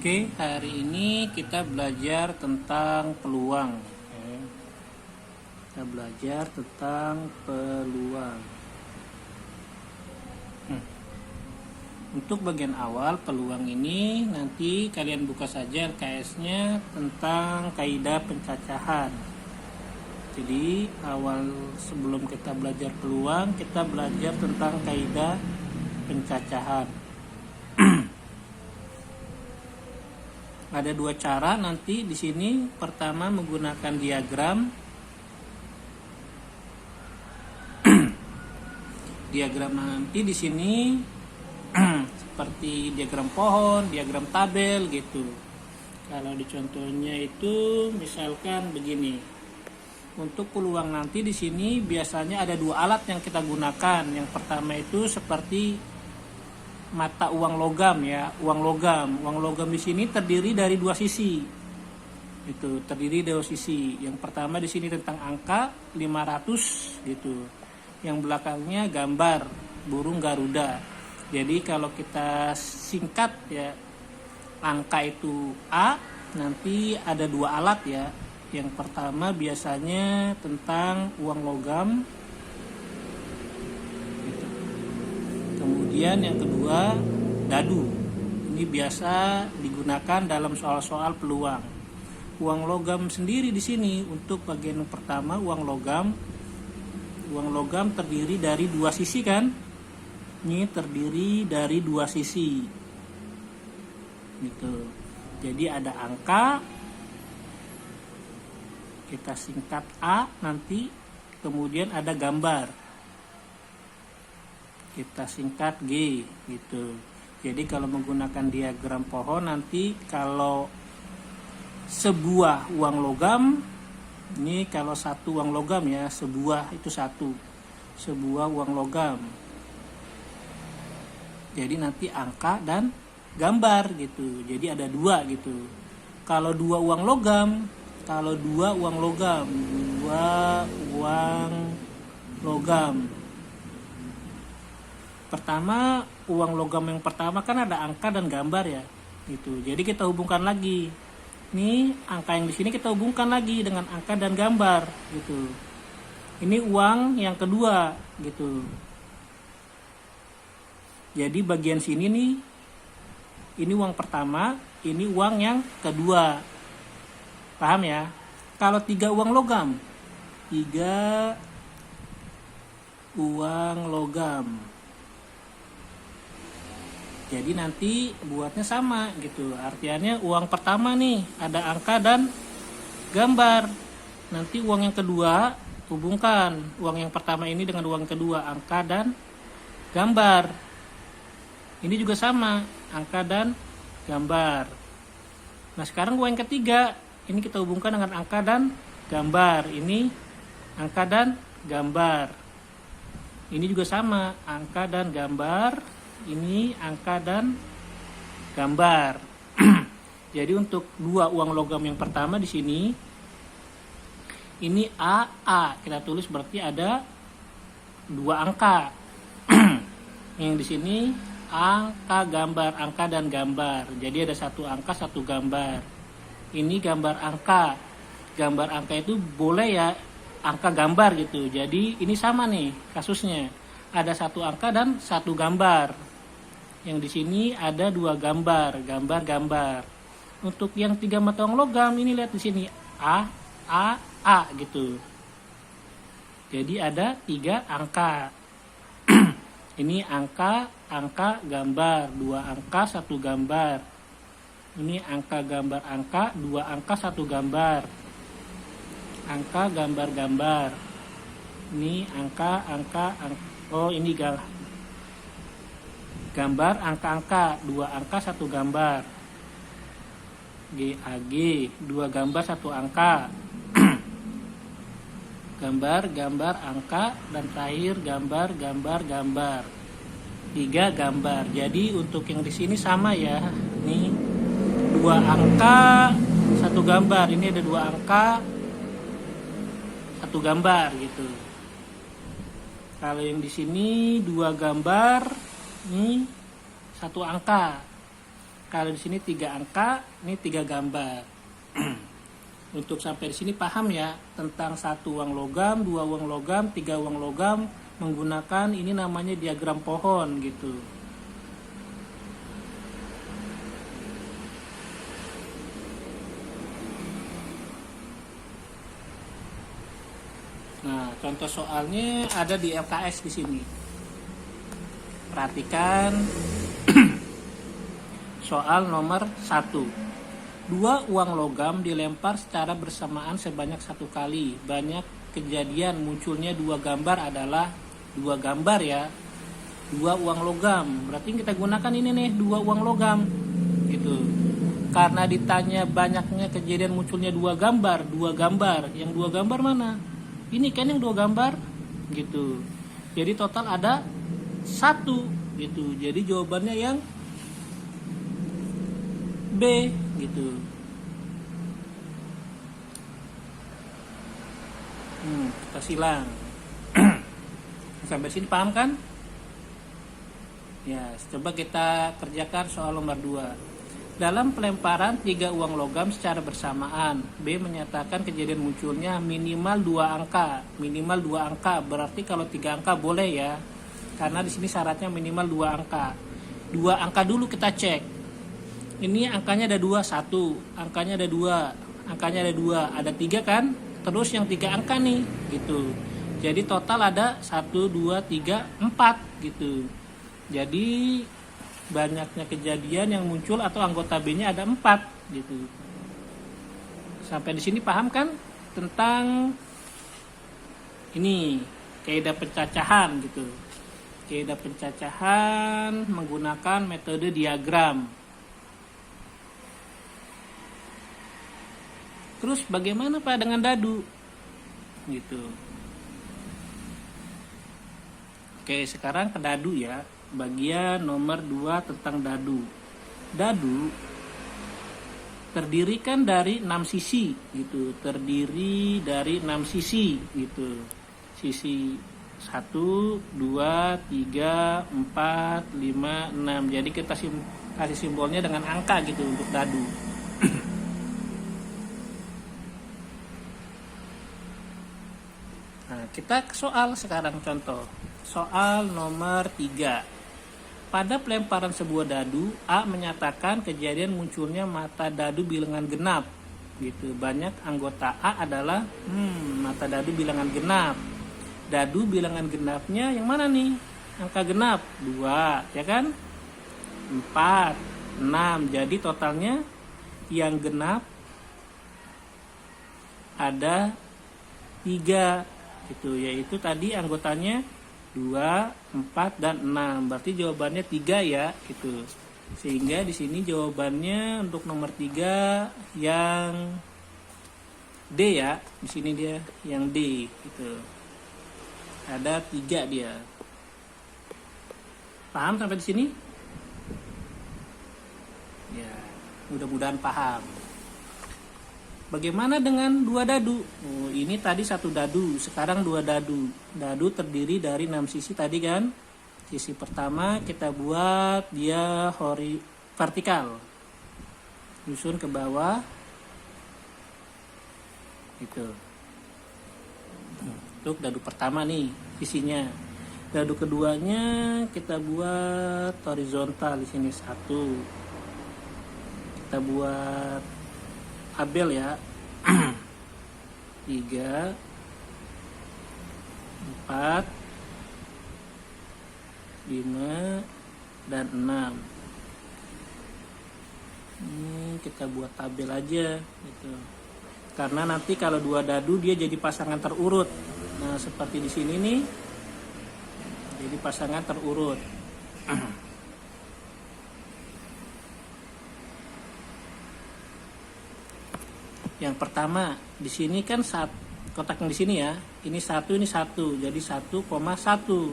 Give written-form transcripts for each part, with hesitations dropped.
Oke, hari ini kita belajar tentang peluang. Kita belajar tentang peluang. Untuk bagian awal peluang ini nanti kalian buka saja LKS-nya tentang kaidah pencacahan. Jadi awal sebelum kita belajar peluang, kita belajar tentang kaidah pencacahan. Ada dua cara nanti di sini. Pertama menggunakan diagram. Diagram nanti di sini seperti diagram pohon, diagram tabel gitu. Kalau di contohnya itu misalkan begini. Untuk peluang nanti di sini biasanya ada dua alat yang kita gunakan. Yang pertama itu seperti mata uang logam ya, uang logam. Uang logam di sini terdiri dari dua sisi. Itu terdiri dari dua sisi. Yang pertama di sini tentang angka 500 gitu. Yang belakangnya gambar burung Garuda. Jadi kalau kita singkat ya, angka itu A, nanti ada dua alat ya. Yang pertama biasanya tentang uang logam. Kemudian yang kedua dadu. Ini biasa digunakan dalam soal-soal peluang. Uang logam sendiri di sini untuk bagian pertama uang logam. Uang logam terdiri dari dua sisi kan? Ini terdiri dari dua sisi. Gitu. Jadi ada angka, kita singkat A nanti, kemudian ada gambar. Kita singkat G gitu. Jadi kalau menggunakan diagram pohon nanti kalau sebuah uang logam, ini kalau satu uang logam ya, sebuah itu satu. Sebuah uang logam. Jadi nanti angka dan gambar gitu. Jadi ada dua gitu. Kalau dua uang logam, dua uang logam. Pertama, uang logam yang pertama kan ada angka dan gambar ya, gitu. Jadi kita hubungkan lagi. Ini angka yang di sini kita hubungkan lagi dengan angka dan gambar, gitu. Ini uang yang kedua, gitu. Jadi bagian sini nih, ini uang pertama, ini uang yang kedua. Paham ya? Kalau 3 uang logam, 3 uang logam. Jadi nanti buatnya sama gitu. Artinya uang pertama nih ada angka dan gambar. Nanti uang yang kedua hubungkan uang yang pertama ini dengan uang kedua, angka dan gambar. Ini juga sama, angka dan gambar. Nah sekarang uang yang ketiga, ini kita hubungkan dengan angka dan gambar. Ini angka dan gambar. Ini juga sama, angka dan gambar. Ini angka dan gambar. Jadi untuk dua uang logam yang pertama di sini, ini A. Kita tulis berarti ada dua angka. Yang di sini angka gambar, angka dan gambar. Jadi ada satu angka, satu gambar. Ini gambar angka. Gambar angka itu boleh ya angka gambar gitu. Jadi ini sama nih kasusnya. Ada satu angka dan satu gambar. Yang di sini ada dua gambar. Untuk yang 3 mata uang logam ini lihat di sini A gitu. Jadi ada 3 angka. Ini angka, gambar, 2 angka, 1 gambar. Ini angka, gambar, angka, 2 angka, 1 gambar. Angka, gambar. Ini angka. Oh ini gambar, angka, 2 angka, 1 gambar. GAG, 2 gambar, 1 angka. Gambar, angka, dan terakhir gambar. 3 gambar. Jadi untuk yang di sini sama ya. Ini 2 angka, 1 gambar. Ini ada 2 angka, 1 gambar gitu. Kalau yang di sini 2 gambar, ini 1 angka. Kalau di sini 3 angka, ini 3 gambar. Untuk sampai di sini paham ya tentang 1 uang logam, 2 uang logam, 3 uang logam menggunakan ini namanya diagram pohon gitu. Nah, contoh soalnya ada di LKS di sini. Perhatikan soal nomor 1. 2 uang logam dilempar secara bersamaan sebanyak 1 kali. Banyak kejadian munculnya 2 gambar adalah 2 gambar ya. 2 uang logam. Berarti kita gunakan ini nih 2 uang logam. Gitu. Karena ditanya banyaknya kejadian munculnya 2 gambar, 2 gambar. Yang 2 gambar mana? Ini kan yang 2 gambar gitu. Jadi total ada 1 gitu. Jadi jawabannya yang B gitu. Kita silang. Sampai sini paham kan? Ya, coba kita kerjakan soal nomor 2. Dalam pelemparan 3 uang logam secara bersamaan, B menyatakan kejadian munculnya minimal 2 angka. Minimal 2 angka, berarti kalau 3 angka boleh ya. Karena di sini syaratnya minimal 2 angka. 2 angka dulu kita cek. Ini angkanya ada 2, 1. Angkanya ada 2. Angkanya ada 2. Ada 3 kan? Terus yang 3 angka nih, gitu. Jadi total ada 1, 2, 3, 4 gitu. Jadi banyaknya kejadian yang muncul atau anggota B-nya ada 4 gitu. Sampai di sini paham kan tentang ini kaidah pencacahan gitu. Kaidah pencacahan menggunakan metode diagram. Terus bagaimana Pak dengan dadu? Gitu. Oke, sekarang ke dadu ya. Bagian nomor 2 tentang dadu. Dadu terdiri kan dari 6 sisi gitu. Terdiri dari 6 sisi gitu. Sisi 1, 2, 3, 4, 5, 6. Jadi kita kasih simbolnya dengan angka gitu untuk dadu. Nah, kita ke soal sekarang contoh. Soal nomor 3. Pada pelemparan sebuah dadu, A menyatakan kejadian munculnya mata dadu bilangan genap. Gitu. Banyak anggota A adalah mata dadu bilangan genap. Dadu bilangan genapnya yang mana nih? Angka genap 2, ya kan? 4, 6. Jadi totalnya yang genap ada 3 gitu, yaitu tadi anggotanya 2, 4, dan 6. Berarti jawabannya 3 ya gitu. Sehingga di sini jawabannya untuk nomor 3 yang D ya. Di sini dia yang D gitu. Ada 3 dia. Paham sampai di sini? Ya, mudah-mudahan paham. Bagaimana dengan 2 dadu? Oh, ini tadi 1 dadu, sekarang 2 dadu. Dadu terdiri dari 6 sisi tadi kan. Sisi pertama kita buat dia vertikal. Nyusun ke bawah. Gitu. Untuk dadu pertama nih sisinya. Dadu keduanya kita buat horizontal di sini 1. Kita buat tabel ya. 3, 4, 5, dan 6. Ini kita buat tabel aja gitu. Karena nanti kalau 2 dadu dia jadi pasangan terurut. Nah, seperti di sini nih. Jadi pasangan terurut. Yang pertama, di sini kan kotak yang di sini ya. Ini 1, ini 1. Jadi 1,1.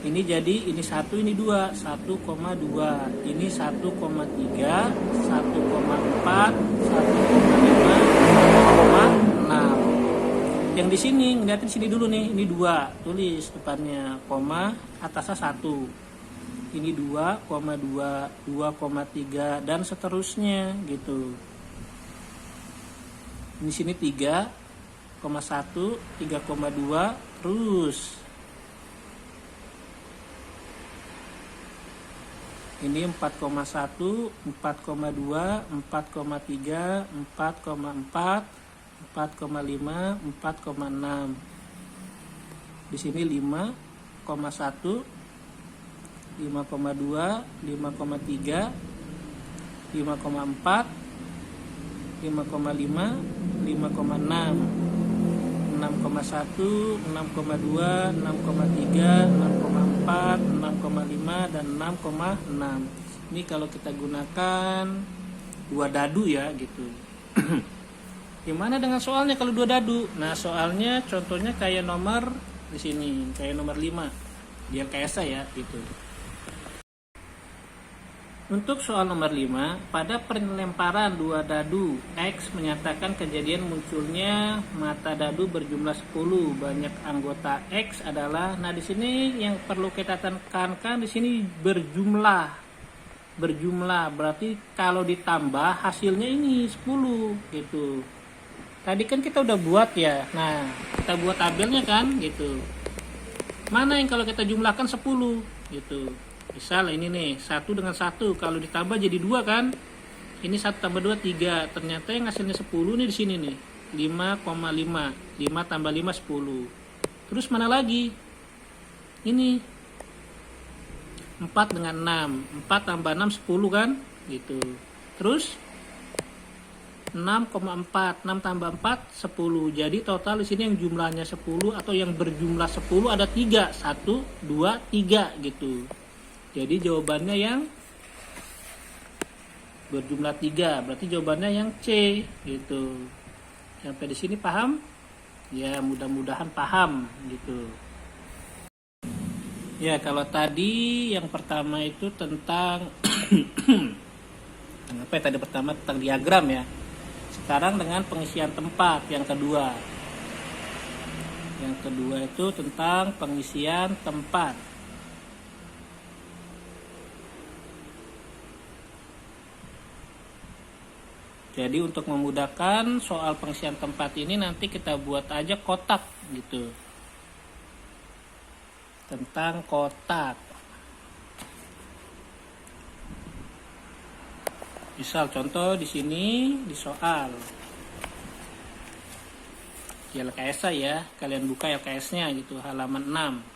Ini jadi ini 1, ini 2, 1,2. Ini 1,3, 1,4, 1,5, 1,6. Yang di sini, ngeliatin sini dulu nih, ini 2. Tulis depannya, koma, atasnya 1. ini 2,2, 2,3 dan seterusnya gitu. Di sini 3,1, 3,2 terus. Ini 4,1, 4,2, 4,3, 4,4, 4,5, 4,6. Di sini 5,1, 5,2, 5,3, 5,4, 5,5, 5,6, 6,1, 6,2, 6,3, 6,4, 6,5 dan 6,6. Ini kalau kita gunakan dua dadu ya gitu. Gimana dengan soalnya kalau dua dadu? Nah, soalnya contohnya kayak nomor di sini, kayak nomor 5 di LKS ya gitu. Untuk soal nomor 5, pada pelemparan dua dadu, X menyatakan kejadian munculnya mata dadu berjumlah 10. Banyak anggota X adalah, nah di sini yang perlu kita tekankan di sini berjumlah. Berjumlah berarti kalau ditambah hasilnya ini 10 gitu. Tadi kan kita udah buat ya. Nah, kita buat tabelnya kan gitu. Mana yang kalau kita jumlahkan 10 gitu. Misal ini nih, 1 dengan 1 kalau ditambah jadi 2 kan. Ini 1 tambah 2 3. Ternyata yang hasilnya 10 nih di sini nih. 5,5. 5 tambah 5 10. Terus mana lagi? Ini 4 dengan 6. 4 tambah 6 10 kan? Gitu. Terus 6,4, 6 tambah 4 10. Jadi total di sini yang jumlahnya 10 atau yang berjumlah 10 ada 3. 1 2 3 gitu. Jadi jawabannya yang berjumlah 3. Berarti jawabannya yang C gitu. Sampai di sini paham? Ya, mudah-mudahan paham gitu. Ya, kalau tadi yang pertama itu tentang apa ya tadi pertama tentang diagram ya. Sekarang dengan pengisian tempat yang kedua. Yang kedua itu tentang pengisian tempat. Jadi untuk memudahkan soal pengisian tempat ini nanti kita buat aja kotak gitu. Tentang kotak. Misal contoh di sini di soal di LKS ya, kalian buka LKS-nya gitu, halaman 6.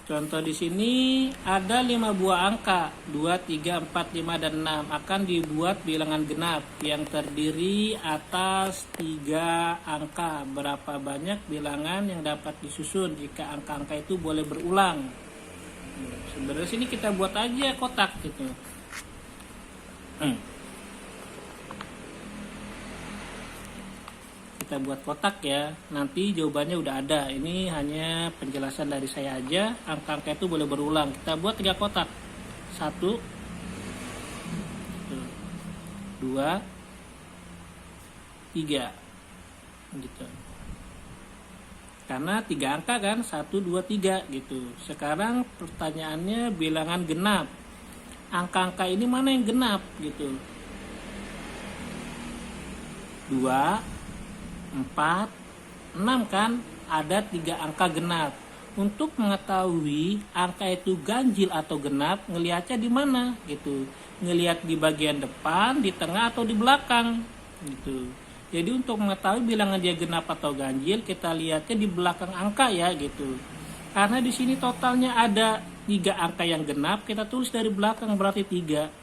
Contoh di sini ada 5 buah angka, 2, 3, 4, 5 dan 6 akan dibuat bilangan genap yang terdiri atas 3 angka. Berapa banyak bilangan yang dapat disusun jika angka-angka itu boleh berulang? Sebenarnya sini kita buat aja kotak gitu. Kita buat kotak ya. Nanti jawabannya udah ada. Ini hanya penjelasan dari saya aja. Angka-angka itu boleh berulang. Kita buat 3 kotak. 1 2 3 gitu. Karena 3 angka kan, 1, 2, 3 gitu. Sekarang pertanyaannya bilangan genap. Angka-angka ini mana yang genap gitu. 2, 4, 6 kan, ada 3 angka genap. Untuk mengetahui angka itu ganjil atau genap, ngelihatnya di mana gitu. Ngelihat di bagian depan, di tengah atau di belakang gitu. Jadi untuk mengetahui bilangan dia genap atau ganjil, kita lihatnya di belakang angka ya gitu. Karena di sini totalnya ada 3 angka yang genap, kita tulis dari belakang berarti 3.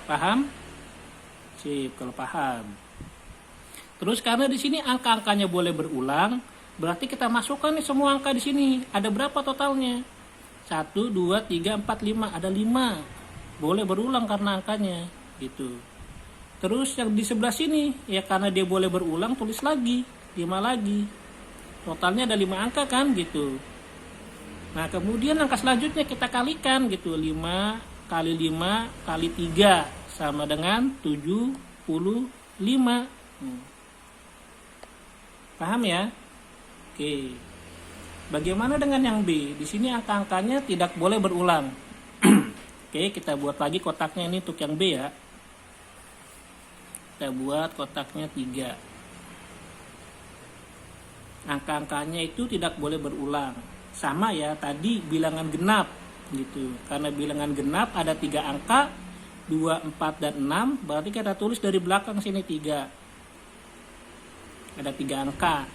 Paham? Sip, kalau paham. Terus karena di sini angka-angkanya boleh berulang, berarti kita masukkan nih semua angka di sini. Ada berapa totalnya? 1, 2, 3, 4, 5. Ada 5. Boleh berulang karena angkanya. Gitu. Terus yang di sebelah sini ya karena dia boleh berulang tulis lagi 5 lagi. Totalnya ada 5 angka kan gitu. Nah, kemudian angka selanjutnya kita kalikan gitu. 5 kali 5 kali 3 sama dengan 75. Paham ya? Oke. Bagaimana dengan yang B? Di sini angka-angkanya tidak boleh berulang. Oke, kita buat lagi kotaknya ini untuk yang B ya. Kita buat kotaknya 3. Angka-angkanya itu tidak boleh berulang. Sama ya, tadi bilangan genap gitu. Karena bilangan genap ada 3 angka, 2, 4, dan 6, berarti kita tulis dari belakang sini 3. Ada 3 angka.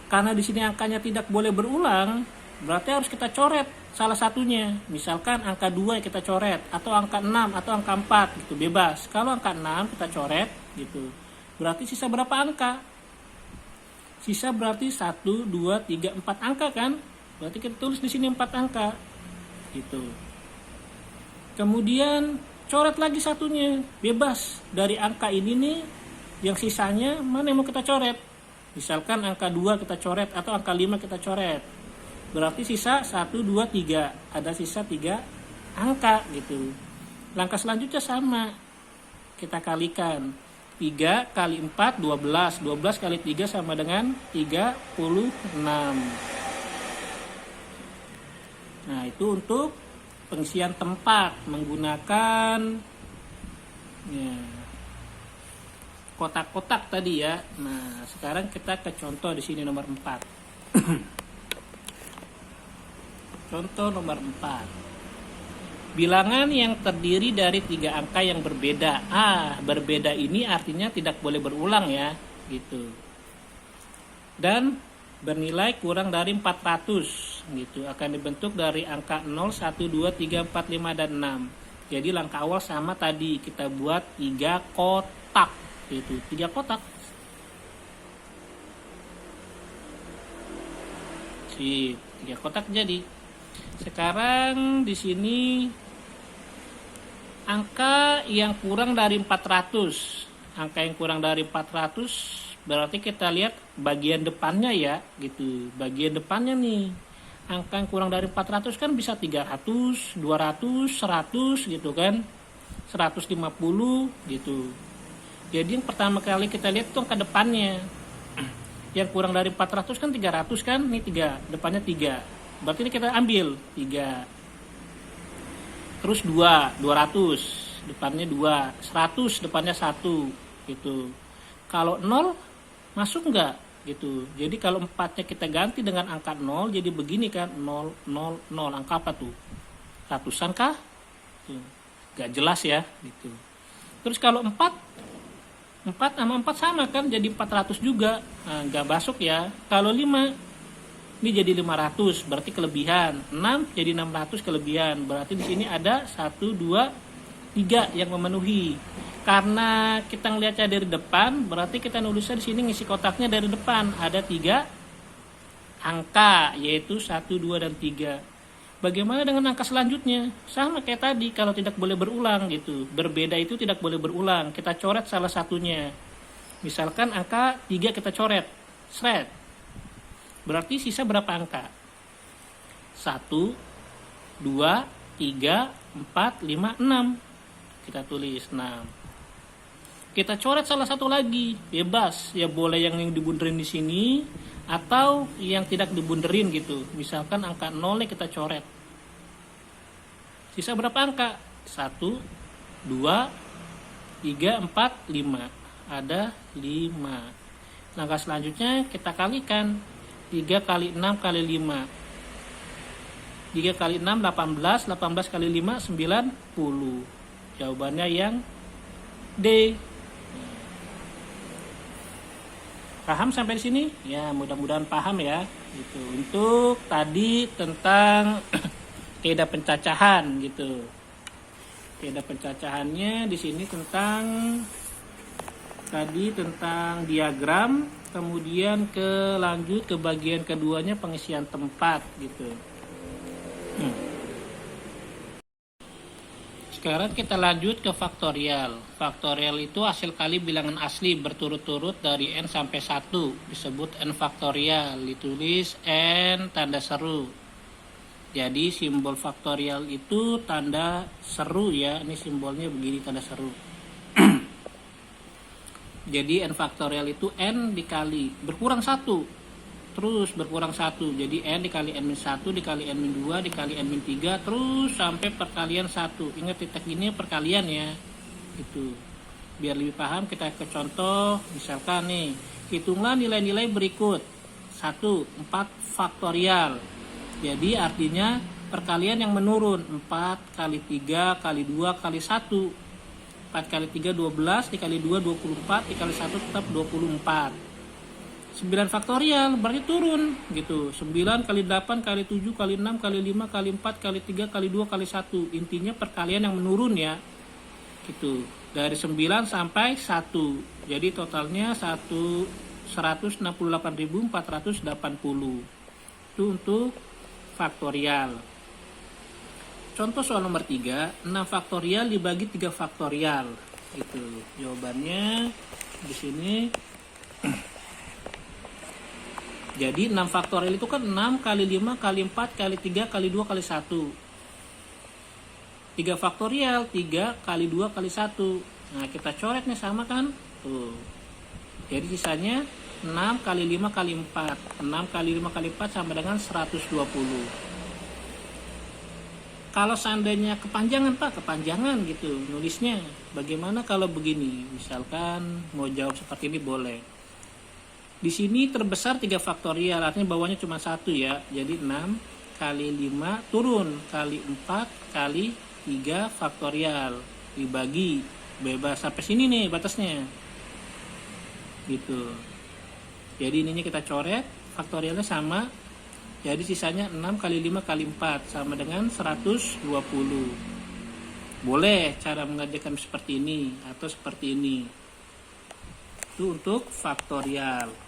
Karena di sini angkanya tidak boleh berulang, berarti harus kita coret salah satunya. Misalkan angka 2 kita coret, atau angka 6, atau angka 4 gitu, bebas. Kalau angka 6 kita coret gitu. Berarti sisa berapa angka? Sisa berarti 1, 2, 3, 4 angka kan? Berarti kita tulis di sini 4 angka. Gitu. Kemudian coret lagi satunya, bebas. Dari angka ini nih, yang sisanya mana yang mau kita coret? Misalkan angka 2 kita coret atau angka 5 kita coret. Berarti sisa 1, 2, 3. Ada sisa 3 angka gitu. Langkah selanjutnya sama. Kita kalikan. 3 kali 4, 12. 12 kali 3 sama dengan 36. Nah, itu untuk pengisian tempat menggunakan ya, kotak-kotak tadi ya. Nah, sekarang kita ke contoh di sini nomor 4. Contoh nomor 4. Bilangan yang terdiri dari 3 angka yang berbeda. Berbeda ini artinya tidak boleh berulang ya, gitu. Dan bernilai kurang dari 400 gitu. Akan dibentuk dari angka 0, 1, 2, 3, 4, 5 dan 6. Jadi langkah awal sama tadi, kita buat 3 kotak. Itu 3 kotak. Sip, 3 kotak jadi. Sekarang di sini angka yang kurang dari 400. Angka yang kurang dari 400 berarti kita lihat bagian depannya ya, gitu. Bagian depannya nih. Angka yang kurang dari 400 kan bisa 300, 200, 100 gitu kan. 150 gitu. Jadi yang pertama kali kita lihat itu angka depannya. Yang kurang dari 400 kan 300 kan, ini 3, depannya 3. Berarti ini kita ambil 3. Terus 2, 200, depannya 2, 100, depannya 1 gitu. Kalau 0 masuk enggak gitu. Jadi kalau 4-nya kita ganti dengan angka 0, jadi begini kan, 0, 0, 0. Angka apa tuh? Ratusan kah? Tuh. Gak jelas ya gitu. Terus kalau 4 sama 4 sama kan, jadi 400 juga. Nah, nggak masuk ya. Kalau 5 ini jadi 500, berarti kelebihan. 6 jadi 600 kelebihan. Berarti di sini ada 1, 2, 3 yang memenuhi. Karena kita ngelihatnya dari depan, berarti kita nulisnya di sini ngisi kotaknya dari depan. Ada 3 angka, yaitu 1, 2, dan 3. Bagaimana dengan angka selanjutnya? Sama kayak tadi, kalau tidak boleh berulang gitu. Berbeda itu tidak boleh berulang. Kita coret salah satunya. Misalkan angka 3 kita coret. Seret. Berarti sisa berapa angka? 1, 2, 3, 4, 5, 6. Kita tulis 6. Kita coret salah satu lagi. Bebas. Ya boleh yang dibunderin di sini, atau yang tidak dibunderin gitu. Misalkan angka 0 kita coret. Sisa berapa angka? 1, 2, 3, 4, 5. Ada 5. Langkah selanjutnya kita kalikan. 3 kali 6 kali 5. 3 kali 6 18, 18 kali 5 90. Jawabannya yang D. Paham sampai di sini? Ya, mudah-mudahan paham ya. Gitu. Untuk tadi tentang kaidah pencacahan gitu. Kaidah pencacahannya di sini tentang diagram, kemudian lanjut ke bagian keduanya pengisian tempat gitu. Sekarang kita lanjut ke faktorial. Faktorial itu hasil kali bilangan asli berturut-turut dari n sampai 1. Disebut n faktorial. Ditulis n tanda seru. Jadi simbol faktorial itu tanda seru ya. Ini simbolnya begini, tanda seru. Jadi n faktorial itu n dikali berkurang 1. terus berkurang 1. Jadi n dikali n-1 dikali n-2 dikali n-3 terus sampai perkalian 1. Ingat titik ini perkalian ya. Itu. Biar lebih paham kita ke contoh. Misalkan nih, hitunglah nilai-nilai berikut. 1, 4 faktorial. Jadi artinya perkalian yang menurun. 4 kali 3 kali 2 kali 1. 4 kali 3 12, dikali 2 24, dikali 1 tetap 24. 9 faktorial berarti turun gitu. 9 kali 8 kali 7 kali 6 kali 5 kali 4 kali 3 kali 2 kali 1. Intinya perkalian yang menurun ya. Gitu. Dari 9 sampai 1. Jadi totalnya 168.480. Itu untuk faktorial. Contoh soal nomor 3, 6 faktorial dibagi 3 faktorial. Itu jawabannya di sini. Jadi 6 faktorial itu kan 6 kali 5 kali 4 kali 3 kali 2 kali 1. 3 faktorial 3 kali 2 kali 1. Nah, kita coret nih sama kan? Tuh. Jadi sisanya 6 kali 5 kali 4. 6 kali 5 kali 4 sama dengan 120. Kalau seandainya kepanjangan Pak, kepanjangan gitu nulisnya. Bagaimana kalau begini? Misalkan mau jawab seperti ini boleh. Di sini terbesar 3 faktorial, artinya bawahnya cuma 1 ya. Jadi 6 kali 5 turun kali 4 kali 3 faktorial dibagi bebas sampai sini nih batasnya. Gitu. Jadi ininya kita coret, faktorialnya sama. Jadi sisanya 6 kali 5 kali 4 sama dengan 120. Boleh cara mengerjakan seperti ini atau seperti ini. Itu untuk faktorial.